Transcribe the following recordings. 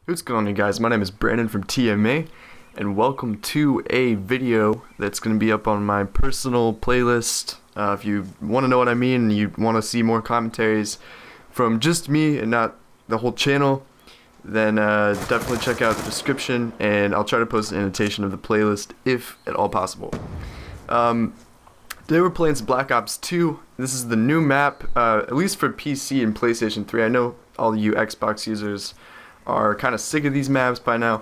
What's going on, you guys? My name is Brandon from TMA, and welcome to a video that's going to be up on my personal playlist. If you want to know what I mean, and you want to see more commentaries from just me and not the whole channel, then definitely check out the description, and I'll try to post an annotation of the playlist if at all possible. Today we're playing some Black Ops 2. This is the new map, at least for PC and PlayStation 3. I know all you Xbox users are kind of sick of these maps by now,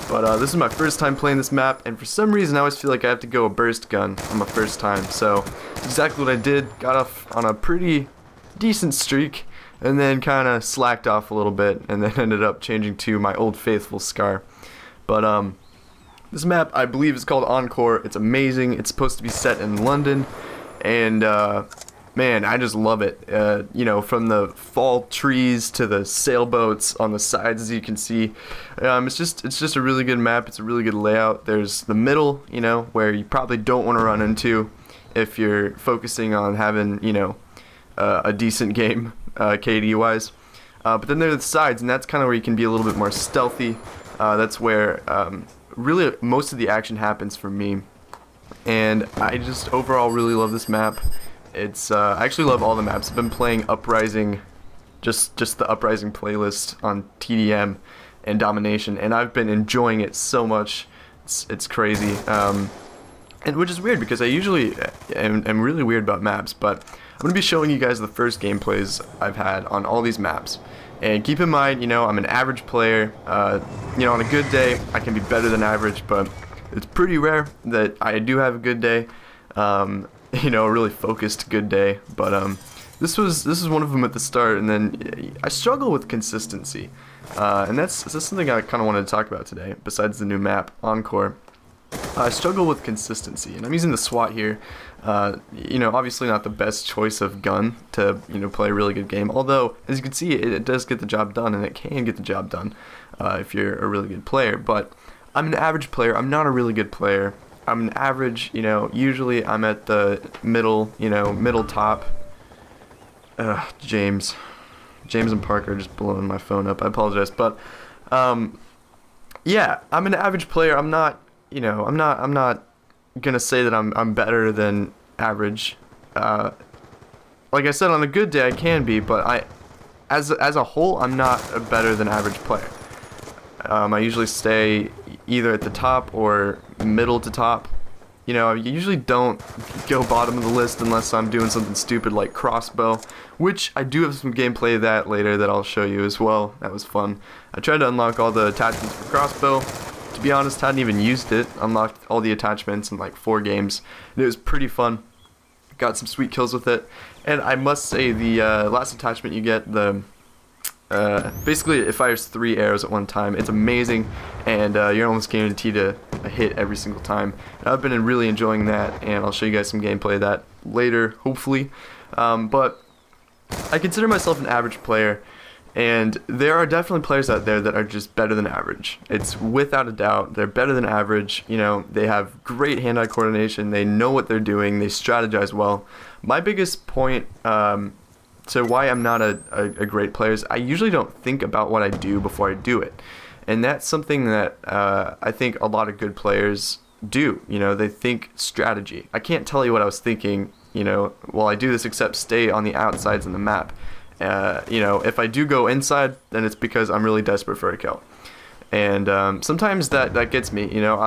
but this is my first time playing this map, and for some reason I always feel like I have to go a burst gun on my first time, so exactly what I did. Got off on a pretty decent streak and then kind of slacked off a little bit, and then ended up changing to my old faithful Scar. But this map, I believe, is called Encore. It's amazing. It's supposed to be set in London, and man, I just love it. You know, from the fall trees to the sailboats on the sides, as you can see. It's just a really good map. It's a really good layout. There's the middle, you know, where you probably don't want to run into if you're focusing on having, you know, a decent game KD wise. But then there are the sides, and that's kind of where you can be a little bit more stealthy. That's where really most of the action happens for me. And I just overall really love this map. It's I actually love all the maps. I've been playing Uprising, just the Uprising playlist on TDM and Domination, and I've been enjoying it so much. It's crazy, and which is weird because I usually am really weird about maps. But I'm gonna be showing you guys the first gameplays I've had on all these maps. And keep in mind, you know, I'm an average player. You know, on a good day, I can be better than average, but it's pretty rare that I do have a good day. You know, a really focused good day, but this is one of them at the start, and then I struggle with consistency, and that's something I kind of wanted to talk about today. Besides the new map, Encore, I struggle with consistency, and I'm using the SWAT here. You know, obviously not the best choice of gun to, you know, play a really good game. Although, as you can see, it does get the job done, and it can get the job done if you're a really good player. But I'm an average player. I'm not a really good player. I'm an average, you know, usually I'm at the middle, you know, middle top. James and Parker are just blowing my phone up. I apologize, but yeah, I'm an average player. I'm not, you know, I'm not gonna say that I'm better than average. Like I said, on a good day I can be, but as a whole, I'm not a better than average player. I usually stay either at the top or middle to top. You know, I usually don't go bottom of the list unless I'm doing something stupid like crossbow, which I do have some gameplay of that later that I'll show you as well. That was fun. I tried to unlock all the attachments for crossbow. To be honest, hadn't even used it. Unlocked all the attachments in like 4 games, and it was pretty fun. Got some sweet kills with it, and I must say the last attachment you get, the basically it fires 3 arrows at one time. It's amazing, and you're almost guaranteed a hit every single time. And I've been really enjoying that, and I'll show you guys some gameplay of that later, hopefully. But I consider myself an average player, and there are definitely players out there that are just better than average. It's without a doubt, they're better than average. You know, they have great hand-eye coordination, they know what they're doing, they strategize well. My biggest point so why I'm not a great player is I usually don't think about what I do before I do it. And that's something that I think a lot of good players do. You know, they think strategy. I can't tell you what I was thinking, you know, while I do this, except stay on the outsides of the map. You know, if I do go inside, then it's because I'm really desperate for a kill. And sometimes that gets me, you know,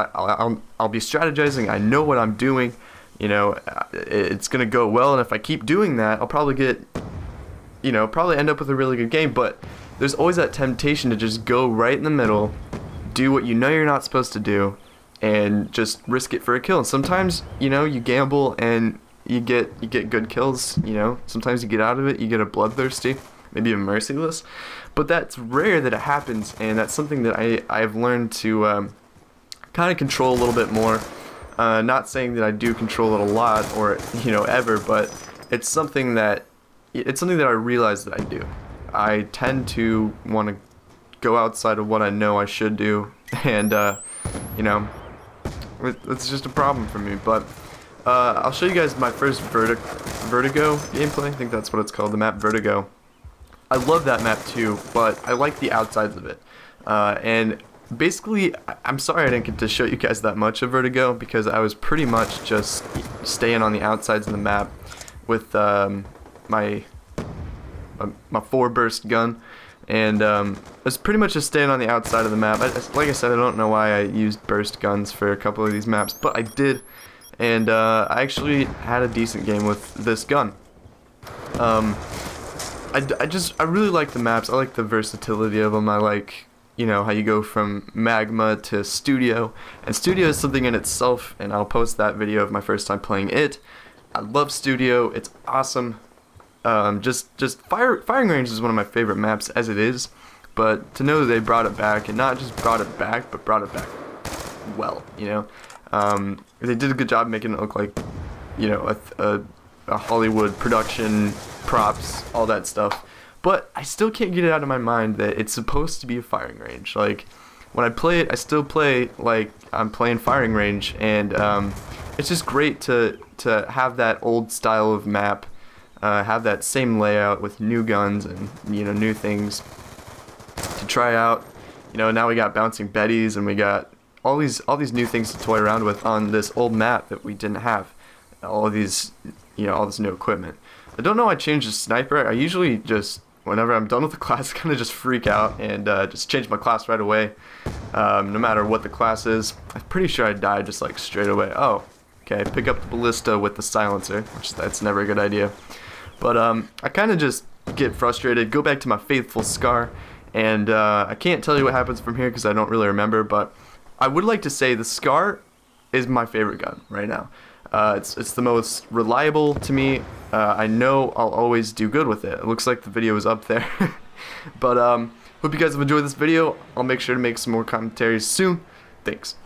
I'll be strategizing, I know what I'm doing, you know, it's going to go well, and if I keep doing that, I'll probably get, you know, probably end up with a really good game. But there's always that temptation to just go right in the middle, do what you know you're not supposed to do, and just risk it for a kill. And sometimes, you know, you gamble and you get good kills, you know. Sometimes you get out of it, you get a bloodthirsty, maybe even merciless. But that's rare that it happens, and that's something that I've learned to kind of control a little bit more. Not saying that I do control it a lot or, you know, ever, but it's something that I realize that I do. I tend to want to go outside of what I know I should do, and you know, it's just a problem for me. But I'll show you guys my first Vertigo gameplay. I think that's what it's called, the map Vertigo. I love that map too, but I like the outsides of it. And basically, I'm sorry I didn't get to show you guys that much of Vertigo, because I was pretty much just staying on the outsides of the map with my 4-burst gun, and I was pretty much just staying on the outside of the map. Like I said, I don't know why I used burst guns for a couple of these maps, but I did, and I actually had a decent game with this gun. I really like the maps. I like the versatility of them. I like, you know, how you go from Magma to Studio, and Studio is something in itself, and I'll post that video of my first time playing it. I love Studio. It's awesome. Firing Range is one of my favorite maps as it is, but to know that they brought it back, and not just brought it back, but brought it back well, you know. They did a good job making it look like, you know, a Hollywood production, props, all that stuff. But I still can't get it out of my mind that it's supposed to be a firing range. Like, when I play it, I still play like I'm playing firing range, and it's just great to have that old style of map, have that same layout with new guns and, you know, new things to try out. You know, now we got bouncing Bettys, and we got all these new things to toy around with on this old map that we didn't have. All of these, you know, all this new equipment. I don't know why I changed the sniper. I usually just, whenever I'm done with the class, kind of just freak out and just change my class right away, no matter what the class is. I'm pretty sure I died just like straight away. Oh, okay, pick up the ballista with the silencer, which that's never a good idea. But I kind of just get frustrated, go back to my faithful Scar, and I can't tell you what happens from here because I don't really remember, but I would like to say the Scar is my favorite gun right now. It's the most reliable to me. I know I'll always do good with it. It looks like the video is up there. But hope you guys have enjoyed this video. I'll make sure to make some more commentaries soon. Thanks.